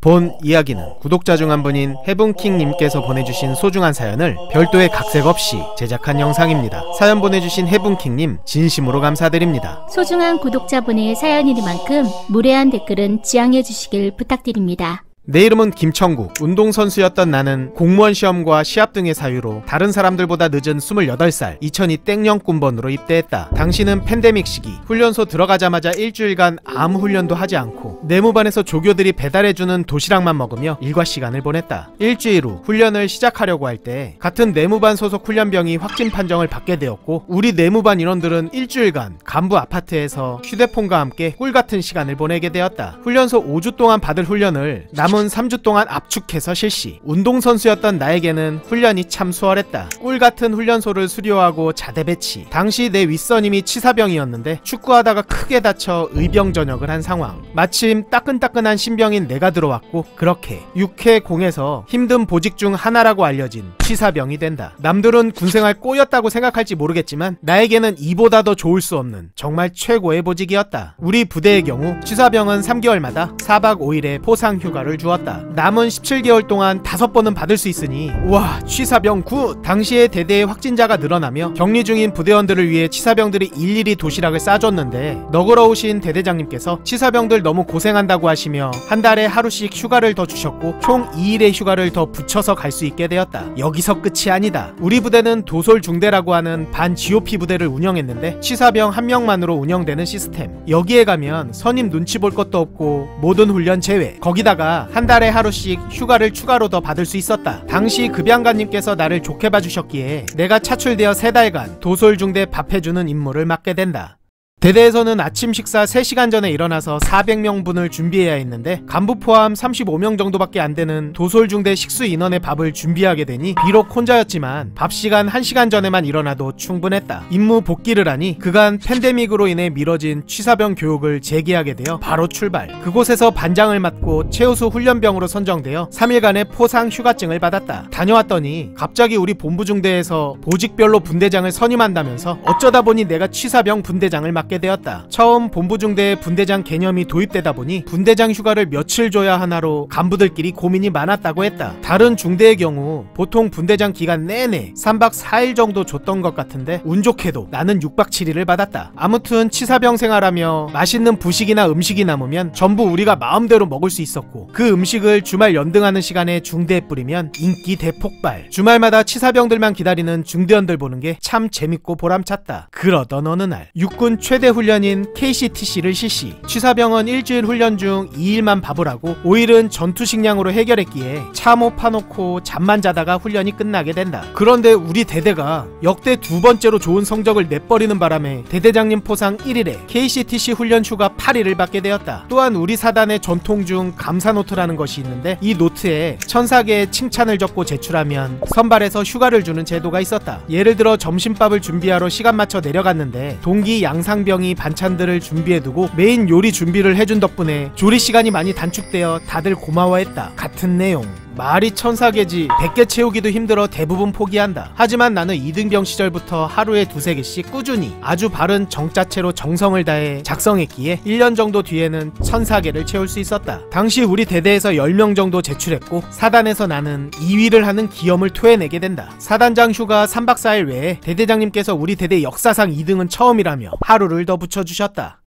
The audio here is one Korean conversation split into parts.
본 이야기는 구독자 중 한 분인 해븐킹님께서 보내주신 소중한 사연을 별도의 각색 없이 제작한 영상입니다. 사연 보내주신 해븐킹님 진심으로 감사드립니다. 소중한 구독자분의 사연이니만큼 무례한 댓글은 지양해 주시길 부탁드립니다. 내 이름은 김청국. 운동선수였던 나는 공무원 시험과 시합 등의 사유로 다른 사람들보다 늦은 28살 2002 땡년군번으로 입대했다. 당시는 팬데믹 시기. 훈련소 들어가자마자 일주일간 아무 훈련도 하지 않고 내무반에서 조교들이 배달해주는 도시락만 먹으며 일과 시간을 보냈다. 일주일 후 훈련을 시작하려고 할 때 같은 내무반 소속 훈련병이 확진 판정을 받게 되었고 우리 내무반 인원들은 일주일간 간부 아파트에서 휴대폰과 함께 꿀같은 시간을 보내게 되었다. 훈련소 5주 동안 받을 훈련을 남은 3주 동안 압축해서 실시. 운동선수였던 나에게는 훈련이 참 수월했다. 꿀같은 훈련소를 수료하고 자대 배치. 당시 내 윗선임이 치사병이었는데 축구하다가 크게 다쳐 의병전역을 한 상황. 마침 따끈따끈한 신병인 내가 들어왔고 그렇게 6회 공에서 힘든 보직 중 하나라고 알려진 치사병이 된다. 남들은 군생활 꼬였다고 생각할지 모르겠지만 나에게는 이보다 더 좋을 수 없는 정말 최고의 보직이었다. 우리 부대의 경우 치사병은 3개월마다 4박 5일의 포상 휴가를 주었다. 남은 17개월 동안 5번은 받을 수 있으니 우와 취사병 굿! 당시에 대대에 확진자가 늘어나며 격리 중인 부대원들을 위해 치사병들이 일일이 도시락을 싸줬는데 너그러우신 대대장님께서 치사병들 너무 고생한다고 하시며 한 달에 하루씩 휴가를 더 주셨고 총 2일의 휴가를 더 붙여서 갈 수 있게 되었다. 여기서 끝이 아니다. 우리 부대는 도솔중대라고 하는 반 GOP 부대를 운영했는데 치사병 한 명만으로 운영되는 시스템. 여기에 가면 선임 눈치 볼 것도 없고 모든 훈련 제외. 거기다가 한 달에 하루씩 휴가를 추가로 더 받을 수 있었다. 당시 급양관님께서 나를 좋게 봐주셨기에 내가 차출되어 3달간 도솔중대 밥 해주는 임무를 맡게 된다. 대대에서는 아침 식사 3시간 전에 일어나서 400명분을 준비해야 했는데 간부 포함 35명 정도밖에 안 되는 도솔중대 식수 인원의 밥을 준비하게 되니 비록 혼자였지만 밥시간 1시간 전에만 일어나도 충분했다. 임무 복귀를 하니 그간 팬데믹으로 인해 미뤄진 취사병 교육을 재개하게 되어 바로 출발. 그곳에서 반장을 맡고 최우수 훈련병으로 선정되어 3일간의 포상 휴가증을 받았다. 다녀왔더니 갑자기 우리 본부중대에서 보직별로 분대장을 선임한다면서 어쩌다 보니 내가 취사병 분대장을 맡게 되었다. 처음 본부중대에 분대장 개념이 도입되다 보니 분대장 휴가를 며칠 줘야 하나로 간부들끼리 고민이 많았다고 했다. 다른 중대의 경우 보통 분대장 기간 내내 3박 4일 정도 줬던 것 같은데 운 좋게도 나는 6박 7일을 받았다. 아무튼 치사병 생활하며 맛있는 부식이나 음식이 남으면 전부 우리가 마음대로 먹을 수 있었고 그 음식을 주말 연등하는 시간에 중대에 뿌리면 인기 대폭발. 주말마다 치사병들만 기다리는 중대원들 보는 게 참 재밌고 보람찼다. 그러던 어느 날 육군 최대 훈련인 KCTC를 실시. 취사병은 일주일 훈련 중 2일만 밥을 하고 5일은 전투식량으로 해결했기에 참호 파놓고 잠만 자다가 훈련이 끝나게 된다. 그런데 우리 대대가 역대 2번째로 좋은 성적을 내버리는 바람에 대대장님 포상 1일에 KCTC 훈련 휴가 8일을 받게 되었다. 또한 우리 사단의 전통 중 감사 노트라는 것이 있는데 이 노트에 1004개의 칭찬을 적고 제출하면 선발해서 휴가를 주는 제도가 있었다. 예를 들어 점심밥을 준비하러 시간 맞춰 내려갔는데 동기 양상병이 반찬들을 준비해두고 메인 요리 준비를 해준 덕분에 조리 시간이 많이 단축되어 다들 고마워했다. 같은 내용. 말이 1004개지 100개 채우기도 힘들어 대부분 포기한다. 하지만 나는 이등병 시절부터 하루에 2~3개씩 꾸준히 아주 바른 정자체로 정성을 다해 작성했기에 1년 정도 뒤에는 1004개를 채울 수 있었다. 당시 우리 대대에서 10명 정도 제출했고 사단에서 나는 2위를 하는 기염을 토해내게 된다. 사단장 휴가 3박 4일 외에 대대장님께서 우리 대대 역사상 2등은 처음이라며 하루를 더 붙여주셨다.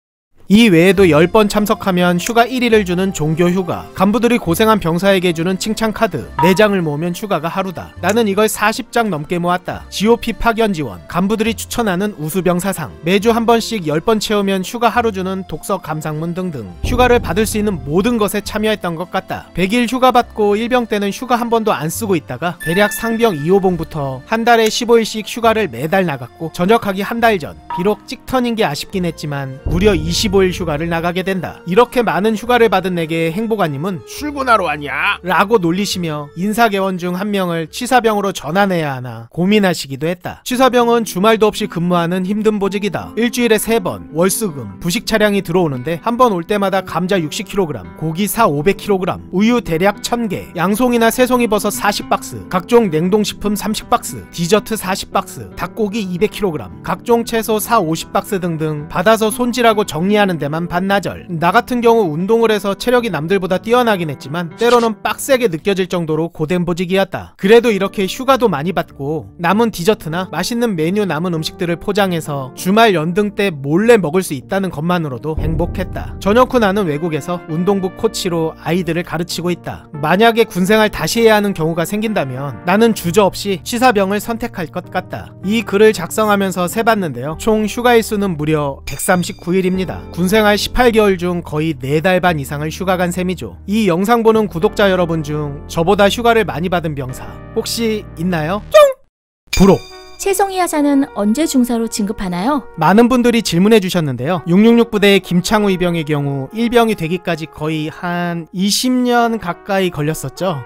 이 외에도 10번 참석하면 휴가 1일을 주는 종교휴가, 간부들이 고생한 병사에게 주는 칭찬카드, 4장을 모으면 휴가가 하루다. 나는 이걸 40장 넘게 모았다. GOP 파견 지원, 간부들이 추천하는 우수병사상, 매주 한 번씩 10번 채우면 휴가 하루 주는 독서 감상문 등등 휴가를 받을 수 있는 모든 것에 참여했던 것 같다. 100일 휴가 받고 일병 때는 휴가 한 번도 안 쓰고 있다가 대략 상병 2호봉부터 한 달에 15일씩 휴가를 매달 나갔고 전역하기 한 달 전, 비록 찍턴인 게 아쉽긴 했지만 무려 25일 휴가를 나가게 된다. 이렇게 많은 휴가를 받은 내게 행보관님은 출근하러 왔냐? 라고 놀리시며 인사개원 중 한 명을 취사병으로 전환해야 하나 고민하시기도 했다. 취사병은 주말도 없이 근무하는 힘든 보직이다. 일주일에 3번 월수금 부식 차량이 들어오는데 한 번 올 때마다 감자 60kg, 고기 사 500kg, 우유 대략 1000개, 양송이나 새송이버섯 40박스, 각종 냉동식품 30박스, 디저트 40박스, 닭고기 200kg, 각종 채소 사 50박스 등등 받아서 손질하고 정리하는 데만 반나절. 나 같은 경우 운동을 해서 체력이 남들보다 뛰어나긴 했지만 때로는 빡세게 느껴질 정도로 고된 보직이었다. 그래도 이렇게 휴가도 많이 받고 남은 디저트나 맛있는 메뉴 남은 음식들을 포장해서 주말 연등 때 몰래 먹을 수 있다는 것만으로도 행복했다. 저녁 후 나는 외국에서 운동부 코치로 아이들을 가르치고 있다. 만약에 군생활 다시 해야 하는 경우가 생긴다면 나는 주저없이 취사병을 선택할 것 같다. 이 글을 작성하면서 세봤는데요. 총 휴가 일수는 무려 139일입니다. 군생활 18개월 중 거의 4달 반 이상을 휴가 간 셈이죠. 이 영상 보는 구독자 여러분 중 저보다 휴가를 많이 받은 병사 혹시 있나요? 부록! 최송이 하사는 언제 중사로 진급하나요? 많은 분들이 질문해 주셨는데요. 666 부대의 김창우 이병의 경우 일병이 되기까지 거의 한 20년 가까이 걸렸었죠.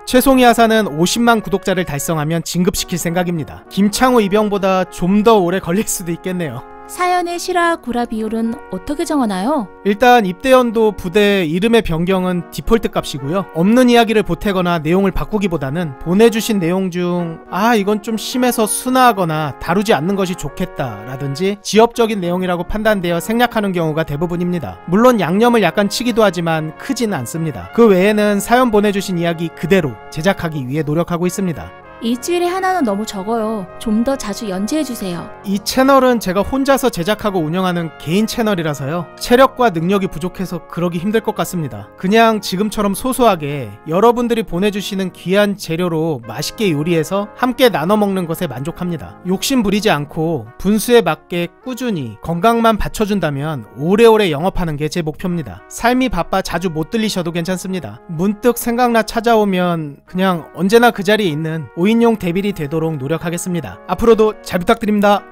최송이 하사는 50만 구독자를 달성하면 진급시킬 생각입니다. 김창우 이병보다 좀 더 오래 걸릴 수도 있겠네요. 사연의 실화 구라 비율은 어떻게 정하나요? 일단 입대연도 부대 이름의 변경은 디폴트 값이고요. 없는 이야기를 보태거나 내용을 바꾸기보다는 보내주신 내용 중 이건 좀 심해서 순화하거나 다루지 않는 것이 좋겠다 라든지 지엽적인 내용이라고 판단되어 생략하는 경우가 대부분입니다. 물론 양념을 약간 치기도 하지만 크지는 않습니다. 그 외에는 사연 보내주신 이야기 그대로 제작하기 위해 노력하고 있습니다. 일주일에 하나는 너무 적어요. 좀 더 자주 연재해주세요. 이 채널은 제가 혼자서 제작하고 운영하는 개인 채널이라서요. 체력과 능력이 부족해서 그러기 힘들 것 같습니다. 그냥 지금처럼 소소하게 여러분들이 보내주시는 귀한 재료로 맛있게 요리해서 함께 나눠 먹는 것에 만족합니다. 욕심 부리지 않고 분수에 맞게 꾸준히 건강만 받쳐준다면 오래오래 영업하는 게 제 목표입니다. 삶이 바빠 자주 못 들리셔도 괜찮습니다. 문득 생각나 찾아오면 그냥 언제나 그 자리에 있는 5인용 데빌이 되도록 노력하겠습니다. 앞으로도 잘 부탁드립니다.